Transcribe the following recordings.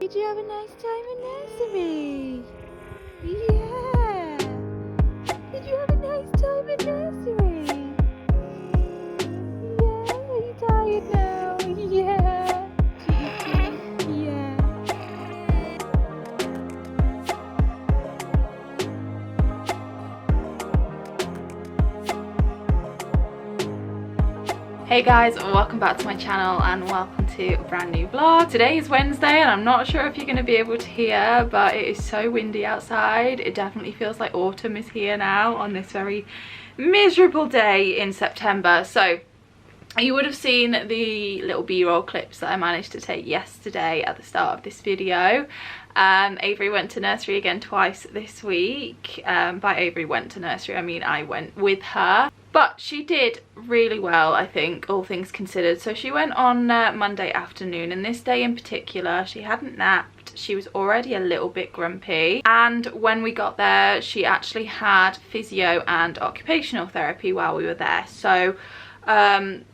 Did you have a nice time in nursery? Yeah. Did you have a nice time in nursery? Yeah. Are you tired now? Yeah. Cheaty. Yeah. Hey guys, welcome back to my channel and welcome to a brand new vlog. Today is Wednesday and I'm not sure if you're going to be able to hear, but it is so windy outside. It definitely feels like autumn is here now on this very miserable day in September. So you would have seen the little b-roll clips that I managed to take yesterday at the start of this video. Avery went to nursery again twice this week. By Avery went to nursery, I mean I went with her. But she did really well, I think, all things considered. So she went on Monday afternoon, and this day in particular, she hadn't napped. She was already a little bit grumpy. And when we got there, she actually had physio and occupational therapy while we were there. So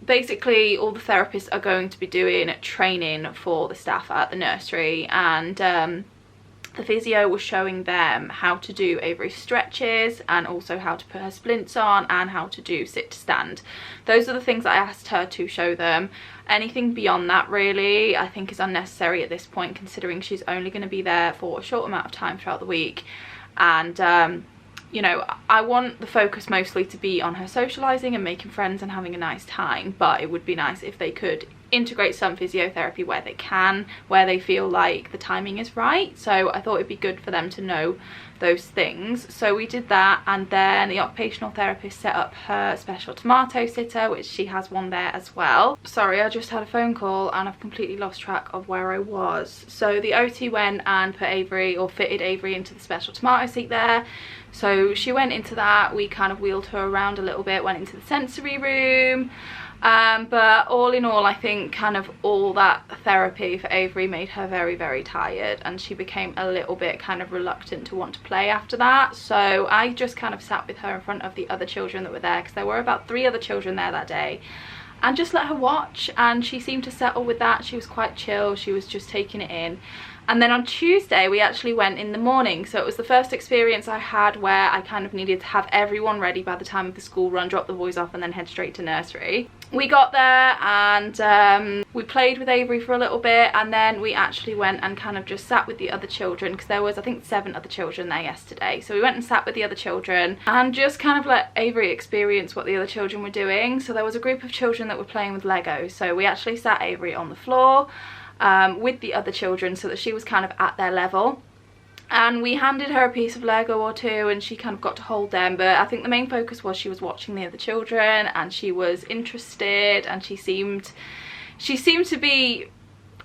basically all the therapists are going to be doing training for the staff at the nursery, and the physio was showing them how to do Avery stretches and also how to put her splints on and how to do sit to stand. Those are the things I asked her to show them. Anything beyond that really I think is unnecessary at this point, considering she's only going to be there for a short amount of time throughout the week. And you know, I want the focus mostly to be on her socialising and making friends and having a nice time, but it would be nice if they could integrate some physiotherapy where they can, where they feel like the timing is right. So I thought it'd be good for them to know those things. So we did that, and then the occupational therapist set up her special tomato sitter, which she has one there as well. Sorry, I just had a phone call and I've completely lost track of where I was. So the OT went and put Avery, or fitted Avery, into the special tomato seat there. So she went into that. We kind of wheeled her around a little bit, went into the sensory room. But all in all, I think kind of all that therapy for Avery made her very, very tired, and she became a little bit kind of reluctant to want to play after that. So I just kind of sat with her in front of the other children that were there, because there were about 3 other children there that day, and just let her watch, and she seemed to settle with that. She was quite chill, she was just taking it in. And then on Tuesday we actually went in the morning, so it was the first experience I had where I kind of needed to have everyone ready by the time of the school run, drop the boys off and then head straight to nursery. We got there and we played with Avery for a little bit, and then we actually went and kind of just sat with the other children, because there was I think 7 other children there yesterday. So we went and sat with the other children and just kind of let Avery experience what the other children were doing. So there was a group of children that were playing with Lego, so we actually sat Avery on the floor with the other children so that she was kind of at their level, and we handed her a piece of Lego or 2 and she kind of got to hold them. But I think the main focus was she was watching the other children and she was interested, and she seemed to be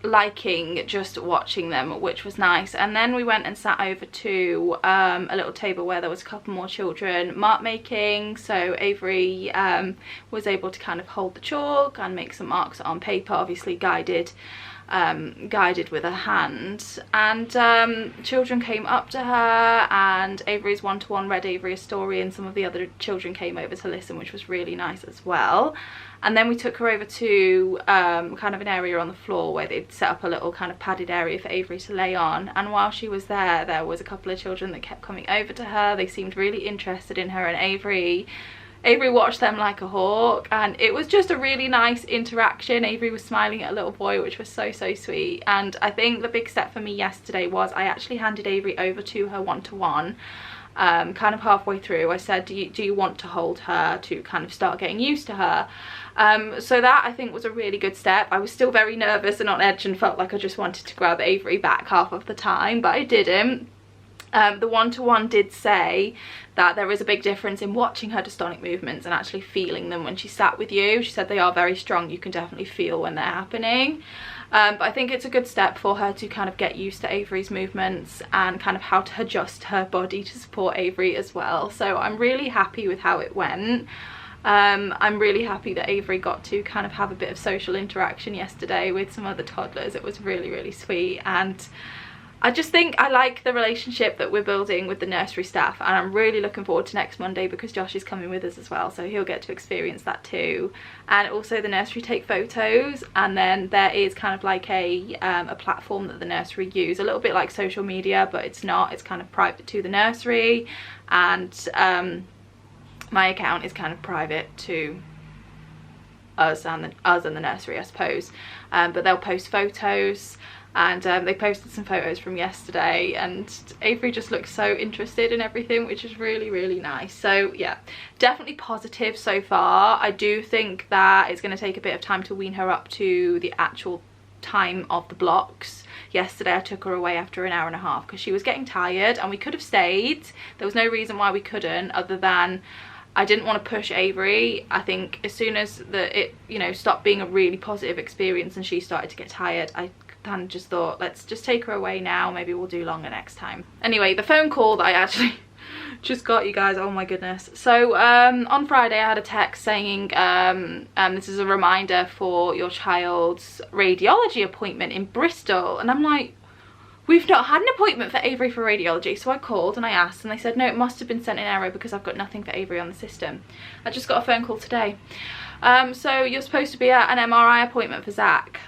liking just watching them, which was nice. And then we went and sat over to a little table where there was a couple more children mark making. So Avery was able to kind of hold the chalk and make some marks on paper, obviously guided with her hand. And children came up to her, and Avery's one-to-one read Avery a story, and some of the other children came over to listen, which was really nice as well. And then we took her over to kind of an area on the floor where they'd set up a little kind of padded area for Avery to lay on. And while she was there, there was a couple of children that kept coming over to her. They seemed really interested in her, and Avery watched them like a hawk, and it was just a really nice interaction. Avery was smiling at a little boy, which was so sweet. And I think the big step for me yesterday was I actually handed Avery over to her one-to-one. Kind of halfway through I said, do you want to hold her to kind of start getting used to her? So that I think was a really good step. I was still very nervous and on edge and felt like I just wanted to grab Avery back half of the time, but I didn't. The one-to-one did say that there is a big difference in watching her dystonic movements and actually feeling them when she sat with you. She said they are very strong, you can definitely feel when they're happening. But I think it's a good step for her to kind of get used to Avery's movements and kind of how to adjust her body to support Avery as well. So I'm really happy with how it went. I'm really happy that Avery got to kind of have a bit of social interaction yesterday with some other toddlers. It was really sweet, and I just think I like the relationship that we're building with the nursery staff, and I'm really looking forward to next Monday because Josh is coming with us as well, so he'll get to experience that too. And also the nursery take photos, and then there is kind of like a platform that the nursery use, a little bit like social media, but it's not, it's kind of private to the nursery, and my account is kind of private to us and the nursery, I suppose. But they'll post photos, and they posted some photos from yesterday, and Avery just looks so interested in everything, which is really, really nice. So yeah, definitely positive so far. I do think that it's going to take a bit of time to wean her up to the actual time of the blocks. Yesterday I took her away after an hour and a half because she was getting tired, and we could have stayed. There was no reason why we couldn't, other than I didn't want to push Avery. I think as soon as it, you know, stopped being a really positive experience and she started to get tired, I kind of just thought, let's just take her away now, maybe we'll do longer next time. Anyway, the phone call that I actually just got, you guys, oh my goodness. So on Friday I had a text saying this is a reminder for your child's radiology appointment in Bristol, and I'm like, we've not had an appointment for Avery for radiology. So I called and I asked, and they said no, it must have been sent in error because I've got nothing for Avery on the system. I just got a phone call today. So you're supposed to be at an MRI appointment for Zach.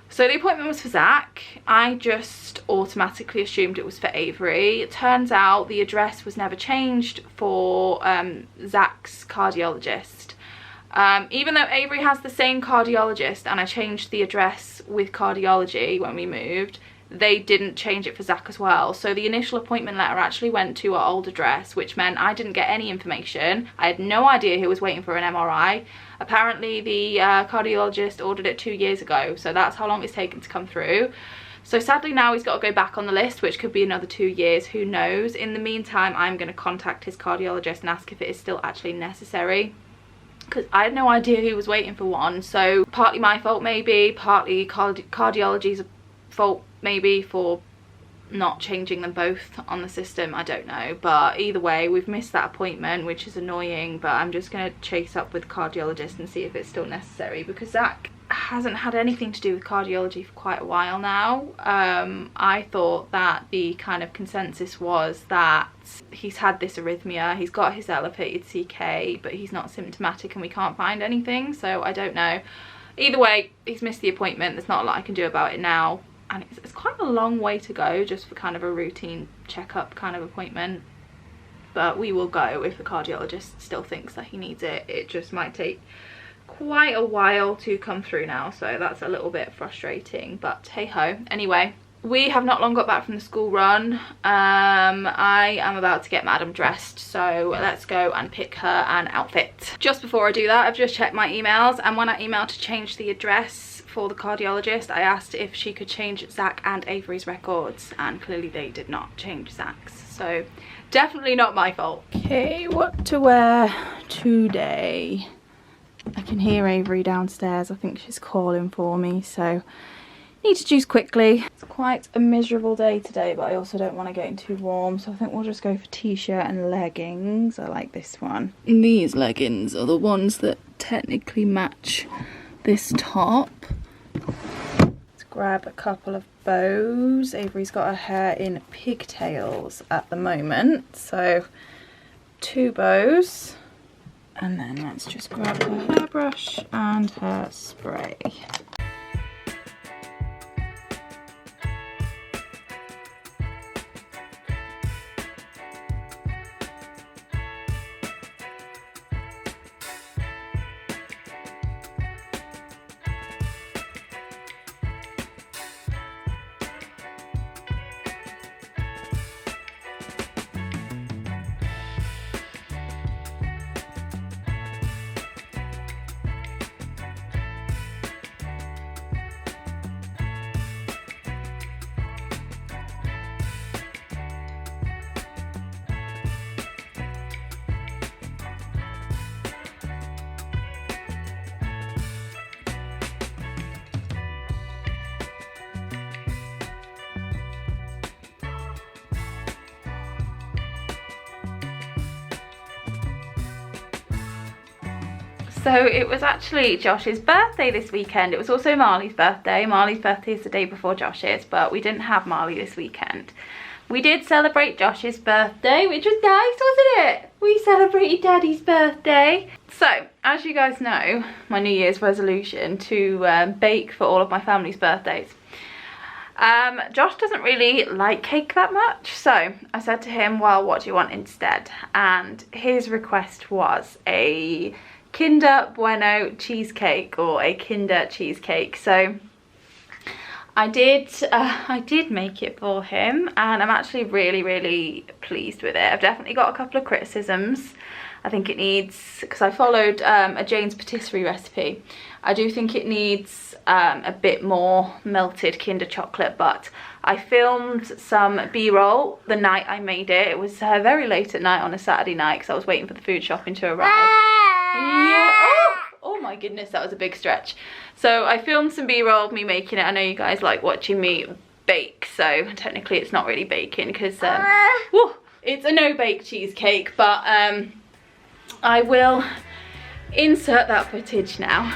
So the appointment was for Zach. I just automatically assumed it was for Avery. It turns out the address was never changed for Zach's cardiologist. Even though Avery has the same cardiologist, and I changed the address with cardiology when we moved, they didn't change it for Zach as well. So the initial appointment letter actually went to our old address, which meant I didn't get any information. I had no idea who was waiting for an MRI. Apparently the cardiologist ordered it 2 years ago, so that's how long it's taken to come through. So sadly now he's got to go back on the list, which could be another 2 years, who knows. In the meantime, I'm going to contact his cardiologist and ask if it is still actually necessary, because I had no idea who was waiting for one. So partly my fault maybe, partly cardiology's fault maybe for not changing them both on the system, I don't know. But either way, we've missed that appointment, which is annoying, but I'm just going to chase up with the cardiologist and see if it's still necessary, because Zach hasn't had anything to do with cardiology for quite a while now. I thought that the kind of consensus was that he's had this arrhythmia, he's got his elevated CK, but he's not symptomatic and we can't find anything, so I don't know. Either way, he's missed the appointment. There's not a lot I can do about it now, and it's quite a long way to go just for kind of a routine checkup kind of appointment. But we will go if the cardiologist still thinks that he needs it. It just might take quite a while to come through now, so that's a little bit frustrating, but hey ho. Anyway, we have not long got back from the school run. I am about to get Madam dressed, so let's go and pick her an outfit. Just before I do that, I've just checked my emails, and when I emailed to change the address for the cardiologist, I asked if she could change Zach and Avery's records, and clearly they did not change Zach's, so definitely not my fault. Okay, what to wear today? I can hear Avery downstairs. I think she's calling for me, so need to choose quickly. It's quite a miserable day today, but I also don't want to get in too warm, so I think we'll just go for t-shirt and leggings. I like this one. These leggings are the ones that technically match this top. Let's grab a couple of bows. Avery's got her hair in pigtails at the moment, so 2 bows. And then let's just grab her hairbrush and her spray. So it was actually Josh's birthday this weekend. It was also Marley's birthday. Marley's birthday is the day before Josh's, but we didn't have Marley this weekend. We did celebrate Josh's birthday, which was nice, wasn't it? We celebrated Daddy's birthday. So, as you guys know, my New Year's resolution to bake for all of my family's birthdays. Josh doesn't really like cake that much, so I said to him, well, what do you want instead? And his request was a Kinder Bueno cheesecake, or a Kinder cheesecake. So I did make it for him, and I'm actually really pleased with it. I've definitely got a couple of criticisms. I think it needs, because I followed a Jane's patisserie recipe, I do think it needs a bit more melted Kinder chocolate, but I filmed some b-roll the night I made it. It was very late at night on a Saturday night because I was waiting for the food shopping to arrive. Yeah. Oh my goodness, that was a big stretch. So I filmed some b-roll of me making it. I know you guys like watching me bake, so technically it's not really baking because it's a no-bake cheesecake, but I will insert that footage now.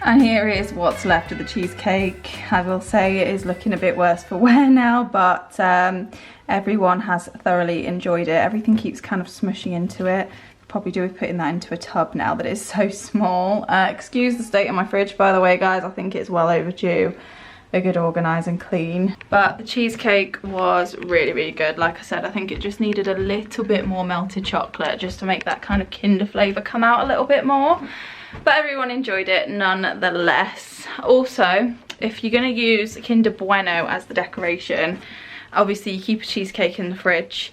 And here is what's left of the cheesecake. I will say it is looking a bit worse for wear now, but everyone has thoroughly enjoyed it. Everything keeps kind of smushing into it. Probably do with putting that into a tub now that it's so small. Excuse the state of my fridge, by the way, guys. I think it's well overdue a good organise and clean. But the cheesecake was really good. Like I said, I think it just needed a little bit more melted chocolate just to make that kind of Kinder flavour come out a little bit more. But everyone enjoyed it nonetheless. Also, if you're going to use Kinder Bueno as the decoration, obviously you keep a cheesecake in the fridge.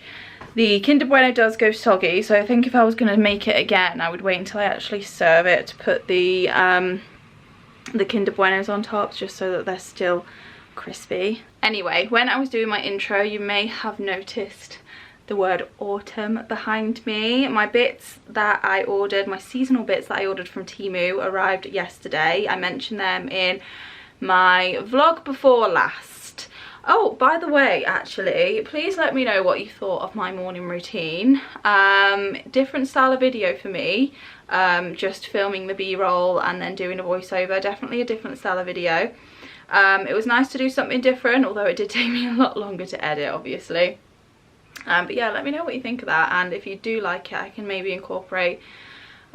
The Kinder Bueno does go soggy, so I think if I was going to make it again, I would wait until I actually serve it to put the Kinder Buenos on top, just so that they're still crispy. Anyway, when I was doing my intro, you may have noticed the word autumn behind me. My bits that I ordered, my seasonal bits that I ordered from TEMU arrived yesterday. I mentioned them in my vlog before last. Oh, by the way, actually, please let me know what you thought of my morning routine. Different style of video for me, just filming the b-roll and then doing a voiceover. Definitely a different style of video. It was nice to do something different, although it did take me a lot longer to edit, obviously. But yeah, let me know what you think of that, and if you do like it, I can maybe incorporate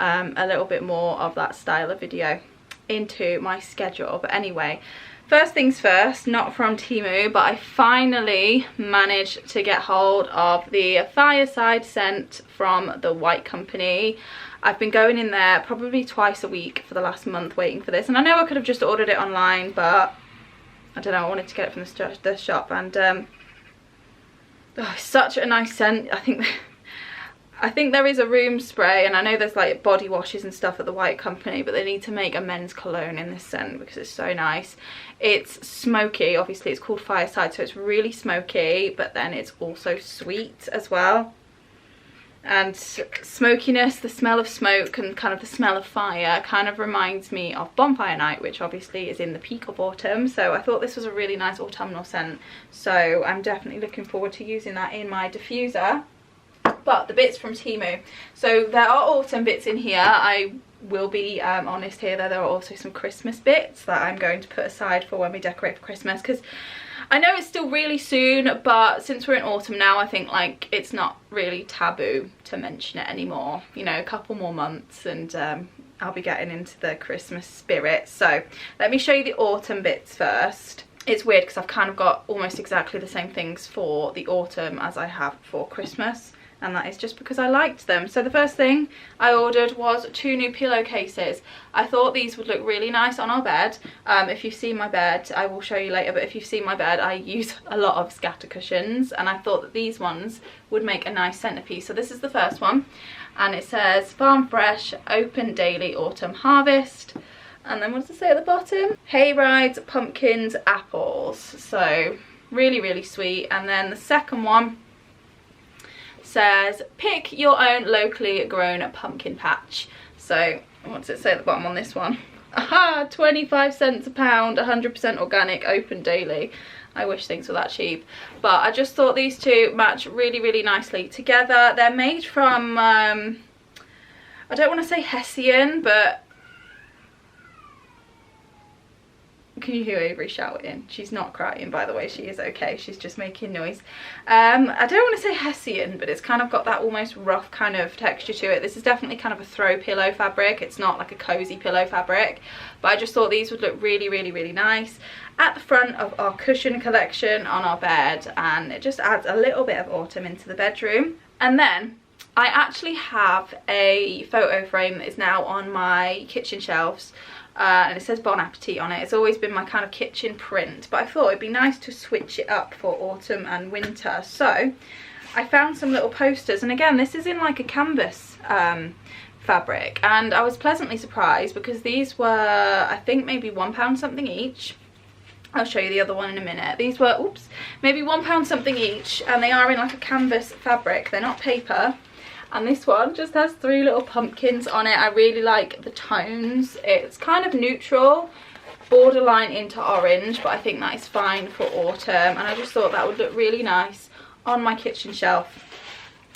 a little bit more of that style of video into my schedule. But anyway, first things first, not from TEMU, but I finally managed to get hold of the fireside scent from the White Company. I've been going in there probably twice a week for the last month waiting for this, and I know I could have just ordered it online, but I don't know, I wanted to get it from the shop, and oh, it's such a nice scent. I think I think there is a room spray, and I know there's like body washes and stuff at the White Company, but they need to make a men's cologne in this scent because it's so nice. It's smoky, obviously it's called Fireside, so it's really smoky, but then it's also sweet as well. And smokiness, the smell of smoke and kind of the smell of fire kind of reminds me of Bonfire Night, which obviously is in the peak of autumn. So I thought this was a really nice autumnal scent, so I'm definitely looking forward to using that in my diffuser. But the bits from TEMU, so there are autumn bits in here. I will be honest here that there are also some Christmas bits that I'm going to put aside for when we decorate for Christmas, because I know it's still really soon, but since we're in autumn now, I think like it's not really taboo to mention it anymore. You know, a couple more months and I'll be getting into the Christmas spirit. So let me show you the autumn bits first. It's weird because I've kind of got almost exactly the same things for the autumn as I have for Christmas, and that is just because I liked them. So the first thing I ordered was 2 new pillowcases. I thought these would look really nice on our bed. If you've seen my bed, I will show you later, but if you've seen my bed, I use a lot of scatter cushions, and I thought that these ones would make a nice centerpiece. So this is the first one, and it says Farm Fresh, Open Daily Autumn Harvest. And then what does it say at the bottom? Hay rides, pumpkins, apples. So really, really sweet. And then the second one says pick your own locally grown pumpkin patch. So what does it say at the bottom on this one? Aha, 25 cents a pound, 100% organic, open daily. I wish things were that cheap, but I just thought these two match really, really nicely together. They're made from I don't want to say Hessian, but can you hear Avery shouting? She's not crying, by the way, she is okay, she's just making noise. I don't want to say Hessian, but it's kind of got that almost rough kind of texture to it. This is definitely kind of a throw pillow fabric, it's not like a cozy pillow fabric, but I just thought these would look really, really, really nice at the front of our cushion collection on our bed, and it just adds a little bit of autumn into the bedroom. And then I actually have a photo frame that is now on my kitchen shelves. And it says Bon Appetit on it. It's always been my kind of kitchen print, but I thought it'd be nice to switch it up for autumn and winter. So I found some little posters, and again, this is in like a canvas fabric, and I was pleasantly surprised because these were, I think, maybe £1 something each. I'll show you the other one in a minute. These were, oops, maybe £1 something each, and they are in like a canvas fabric. They're not paper. And this one just has 3 little pumpkins on it. I really like the tones. It's kind of neutral, borderline into orange, but I think that is fine for autumn. And I just thought that would look really nice on my kitchen shelf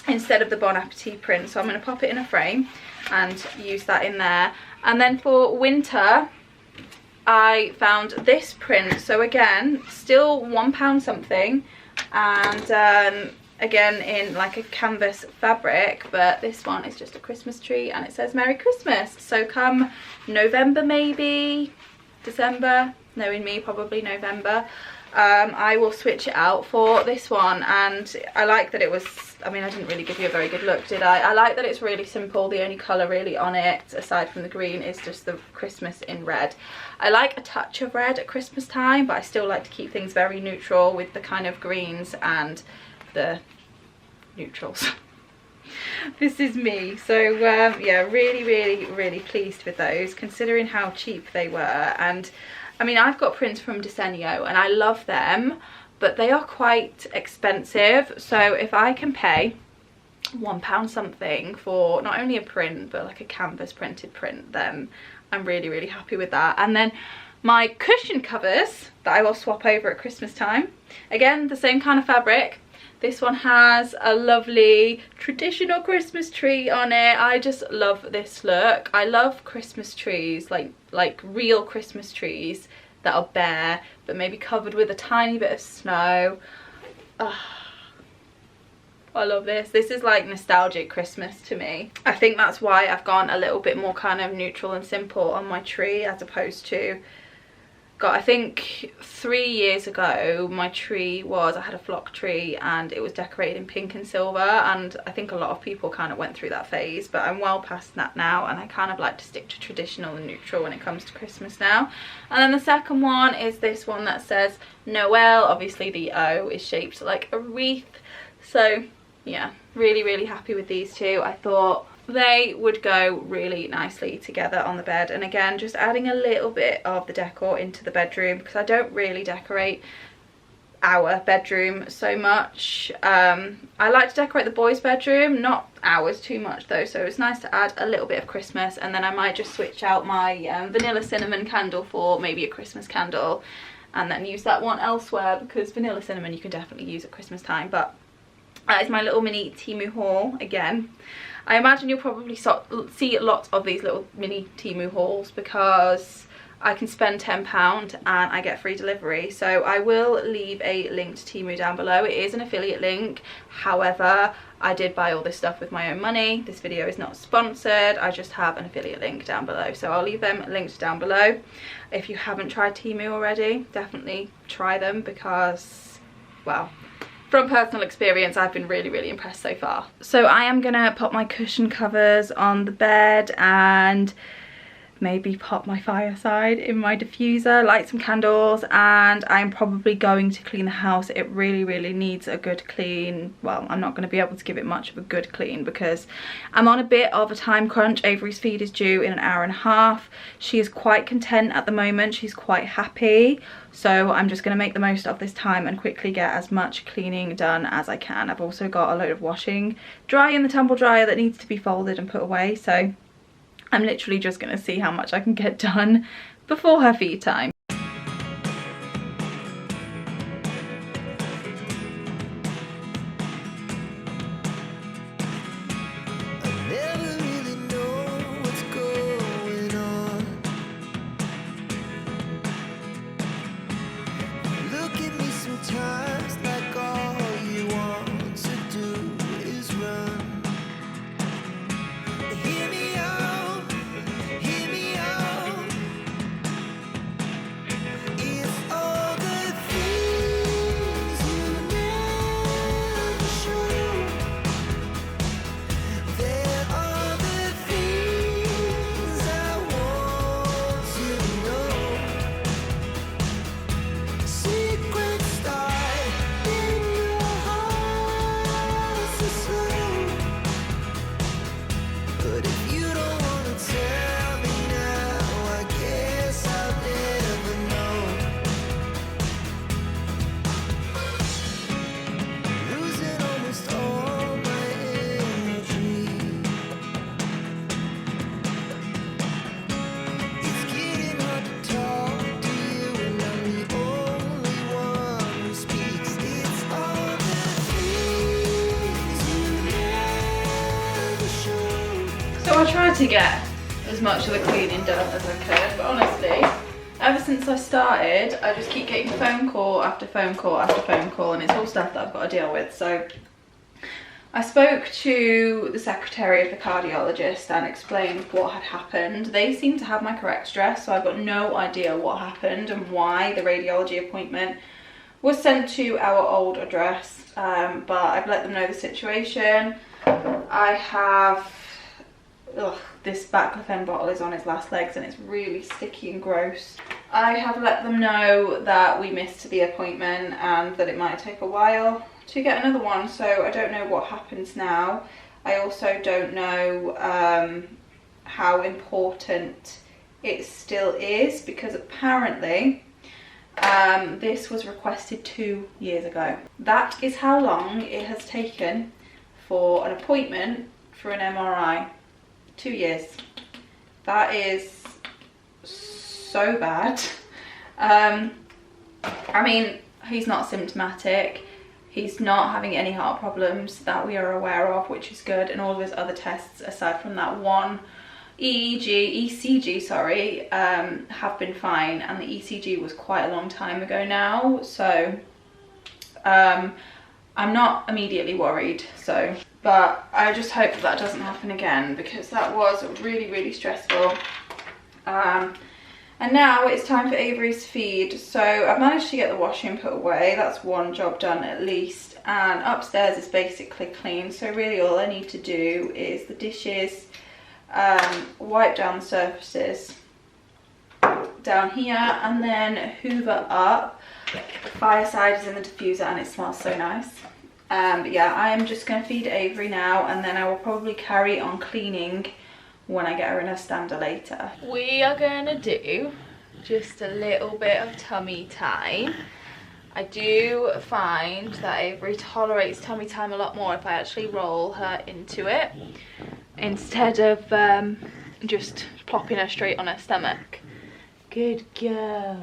instead of the Bon Appetit print. So I'm going to pop it in a frame and use that in there. And then for winter, I found this print. So again, still £1 something, and again in like a canvas fabric, but this one is just a Christmas tree, and it says Merry Christmas. So come November, maybe December, knowing me, probably November, I will switch it out for this one. And I like that it was, I mean, I didn't really give you a very good look, did I? I like that it's really simple. The only colour really on it, aside from the green, is just the Christmas in red. I like a touch of red at Christmas time, but I still like to keep things very neutral with the kind of greens and the neutrals. This is me. So yeah, really, really, really pleased with those, considering how cheap they were. And I mean, I've got prints from Decor and I love them, but they are quite expensive. So if I can pay £1 something for not only a print but like a canvas printed print, then I'm really, really happy with that. And then my cushion covers that I will swap over at Christmas time, again the same kind of fabric. This one has a lovely traditional Christmas tree on it. I just love this look. I love Christmas trees, like real Christmas trees that are bare but maybe covered with a tiny bit of snow. I love this. This is like nostalgic Christmas to me. I think that's why I've gone a little bit more kind of neutral and simple on my tree, as opposed to, God, I think 3 years ago my tree was, I had a flock tree and it was decorated in pink and silver, and I think a lot of people kind of went through that phase, but I'm well past that now, and I kind of like to stick to traditional and neutral when it comes to Christmas now. And then the second one is this one that says Noel. Obviously the O is shaped like a wreath, so yeah, really happy with these two. I thought they would go really nicely together on the bed, and again just adding a little bit of the decor into the bedroom, because I don't really decorate our bedroom so much. I like to decorate the boys' bedroom, not ours too much though, so it's nice to add a little bit of Christmas. And then I might just switch out my vanilla cinnamon candle for maybe a Christmas candle, and then use that one elsewhere, because vanilla cinnamon you can definitely use at Christmas time. But that is my little mini TEMU haul again. I imagine you'll probably see lots of these little mini TEMU hauls, because I can spend £10 and I get free delivery. So I will leave a link to TEMU down below. It is an affiliate link. However, I did buy all this stuff with my own money. This video is not sponsored. I just have an affiliate link down below. So I'll leave them linked down below. If you haven't tried TEMU already, definitely try them, because, well, from personal experience, I've been really impressed so far. So I am gonna pop my cushion covers on the bed and maybe pop my fireside in my diffuser, light some candles, and I'm probably going to clean the house. It really needs a good clean. Well, I'm not going to be able to give it much of a good clean because I'm on a bit of a time crunch. Avery's feed is due in an hour and a half. She is quite content at the moment. She's quite happy. So I'm just going to make the most of this time and quickly get as much cleaning done as I can. I've also got a load of washing dry in the tumble dryer that needs to be folded and put away. So I'm literally just going to see how much I can get done before her feed time. I tried to get as much of the cleaning done as I could, but honestly, ever since I started, I just keep getting phone call after phone call after phone call, and it's all stuff that I've got to deal with. So I spoke to the secretary of the cardiologist and explained what had happened. They seem to have my correct address, so I've got no idea what happened and why the radiology appointment was sent to our old address, but I've let them know the situation. I have this baclofen bottle is on its last legs and it's really sticky and gross. I have let them know that we missed the appointment and that it might take a while to get another one, so I don't know what happens now. I also don't know how important it still is, because apparently this was requested 2 years ago. That is how long it has taken for an appointment for an MRI. 2 years. That is so bad. I mean, he's not symptomatic. He's not having any heart problems that we are aware of, which is good, and all of his other tests, aside from that one ECG, sorry, have been fine, and the ECG was quite a long time ago now, so I'm not immediately worried. So, but I just hope that doesn't happen again, because that was really stressful. And now it's time for Avery's feed. So I've managed to get the washing put away. That's one job done at least. And upstairs is basically clean. So really all I need to do is the dishes, wipe down the surfaces down here, and then hoover up. The fireside is in the diffuser and it smells so nice. But yeah, I am just going to feed Avery now, and then I will probably carry on cleaning when I get her in her stander later. We are going to do just a little bit of tummy time. I do find that Avery tolerates tummy time a lot more if I actually roll her into it instead of just plopping her straight on her stomach. Good girl.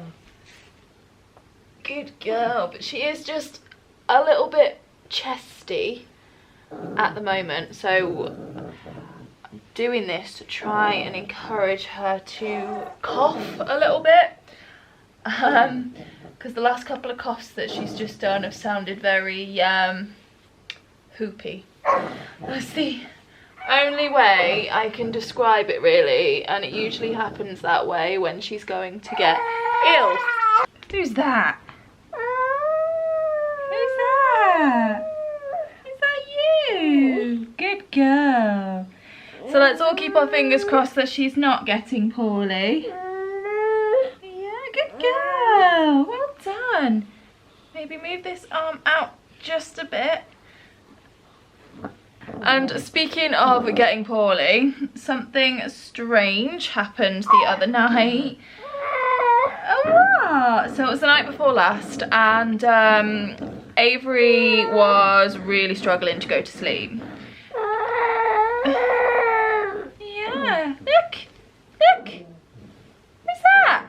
Good girl. But she is just a little bit chesty at the moment, so I'm doing this to try and encourage her to cough a little bit, because the last couple of coughs that she's just done have sounded very hoopy. That's the only way I can describe it, really, and it usually happens that way when she's going to get ill. Who's that? Who's that? Is that you? Good girl. So let's all keep our fingers crossed that she's not getting poorly. Yeah, good girl. Well done. Maybe move this arm out just a bit. And speaking of getting poorly, something strange happened the other night. Oh, so it was the night before last, and Avery was really struggling to go to sleep. Yeah, look, who's that?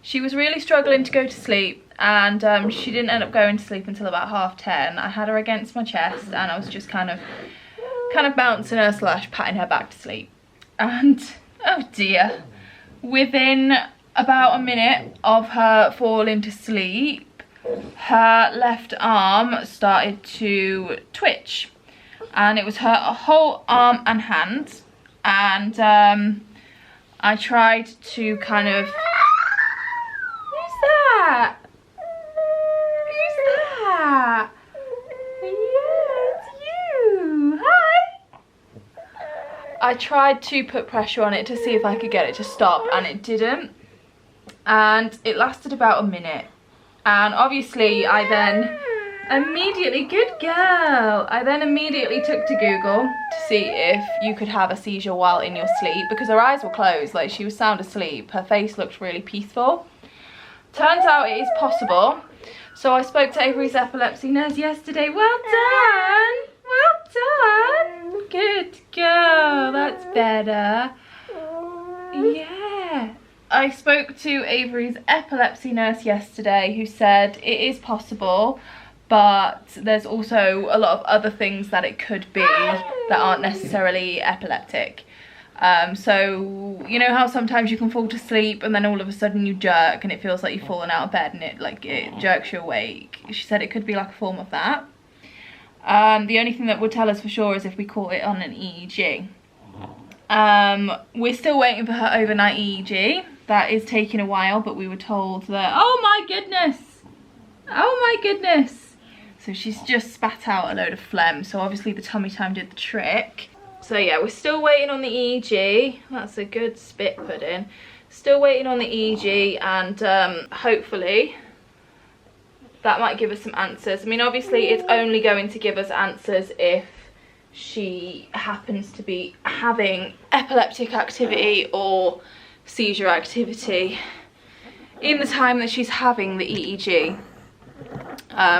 She was really struggling to go to sleep, and she didn't end up going to sleep until about 10:30. I had her against my chest, and I was just kind of bouncing her / patting her back to sleep. And oh dear, within about a minute of her falling to sleep, her left arm started to twitch, and it was her whole arm and hand. And I tried to kind of... Who's that? Who's that? Yeah, it's you. Hi. I tried to put pressure on it to see if I could get it to stop, and it didn't. And it lasted about a minute. And obviously I then immediately, good girl, I then immediately took to Google to see if you could have a seizure while in your sleep, because her eyes were closed, like she was sound asleep. Her face looked really peaceful. Turns out it is possible. So I spoke to Avery's epilepsy nurse yesterday. Well done, well done. Good girl, that's better. Yeah. I spoke to Avery's epilepsy nurse yesterday, who said it is possible, but there's also a lot of other things that it could be that aren't necessarily epileptic. So you know how sometimes you can fall to sleep and then all of a sudden you jerk and it feels like you've fallen out of bed and it jerks you awake? She said it could be like a form of that. The only thing that would tell us for sure is if we caught it on an EEG. We're still waiting for her overnight EEG. That is taking a while, but we were told that, oh my goodness, so she's just spat out a load of phlegm, so obviously the tummy time did the trick. So yeah, we're still waiting on the EEG. That's a good spit pudding. Still waiting on the EEG, and hopefully that might give us some answers. I mean, obviously it's only going to give us answers if she happens to be having epileptic activity or seizure activity in the time that she's having the EEG,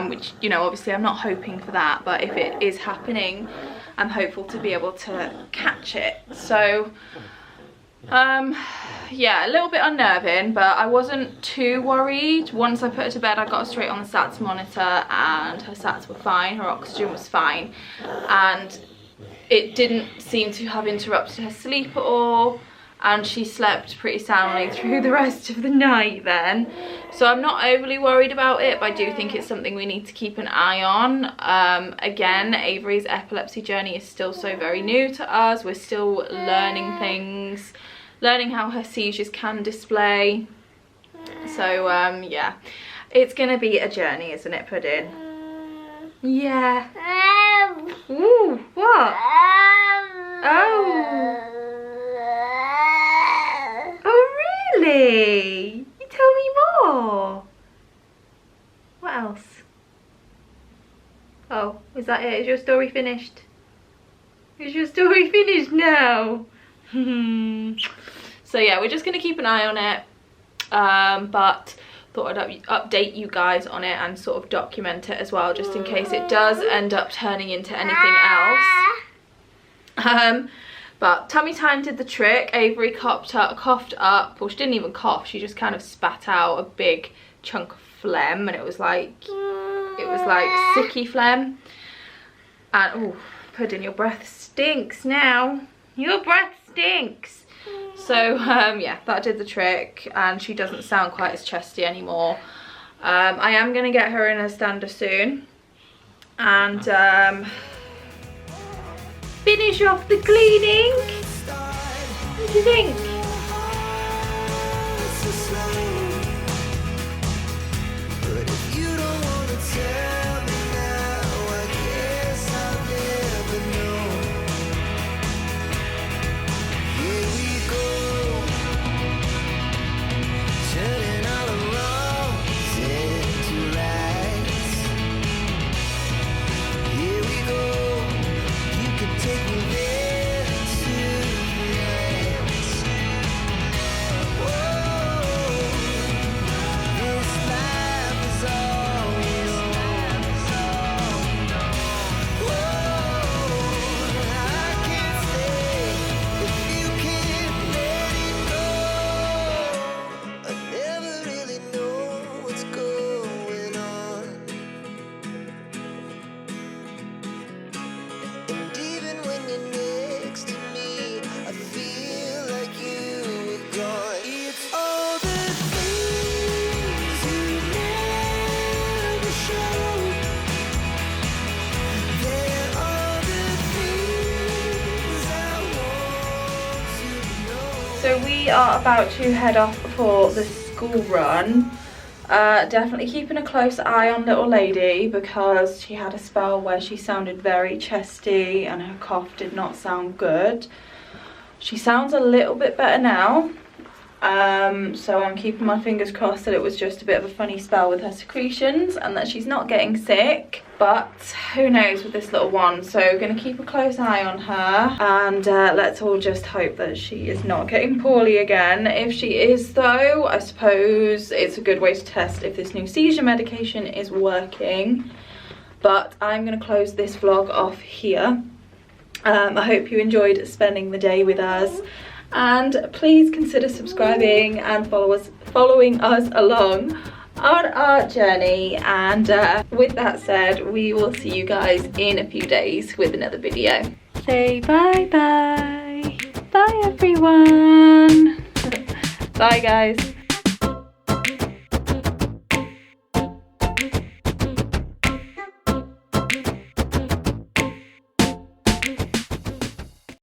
which, you know, obviously I'm not hoping for that, but if it is happening, I'm hopeful to be able to catch it. So yeah, a little bit unnerving, but I wasn't too worried. Once I put her to bed, I got her straight on the SATs monitor, and her SATs were fine, her oxygen was fine, and it didn't seem to have interrupted her sleep at all, and she slept pretty soundly through the rest of the night then. So I'm not overly worried about it, but I do think it's something we need to keep an eye on. Again, Avery's epilepsy journey is still so very new to us. We're still learning things, learning how her seizures can display. So yeah, it's gonna be a journey, isn't it, Pudding? Yeah. Ooh, what? Oh. Oh, really? You tell me more. What else? that it? Is your story finished? Is your story finished now? So yeah, we're just going to keep an eye on it. But thought I'd update you guys on it and sort of document it as well, just in case it does end up turning into anything else. But tummy time did the trick. Avery coughed up, well, she didn't even cough, she just kind of spat out a big chunk of phlegm, and it was like sicky phlegm. And oh, Pudding, your breath stinks now. Your breath stinks. So yeah, that did the trick, and she doesn't sound quite as chesty anymore. I am going to get her in a stander soon and finish off the cleaning. What do you think? So we are about to head off for the school run. Definitely keeping a close eye on little lady, because she had a spell where she sounded very chesty and her cough did not sound good. She sounds a little bit better now. So I'm keeping my fingers crossed that it was just a bit of a funny spell with her secretions and that she's not getting sick. But who knows with this little one. So we're going to keep a close eye on her, and let's all just hope that she is not getting poorly again. If she is though, I suppose it's a good way to test if this new seizure medication is working. But I'm going to close this vlog off here. I hope you enjoyed spending the day with us, and please consider subscribing and following us along on our journey. And with that said, we will see you guys in a few days with another video. Say bye bye. Bye everyone. Bye guys.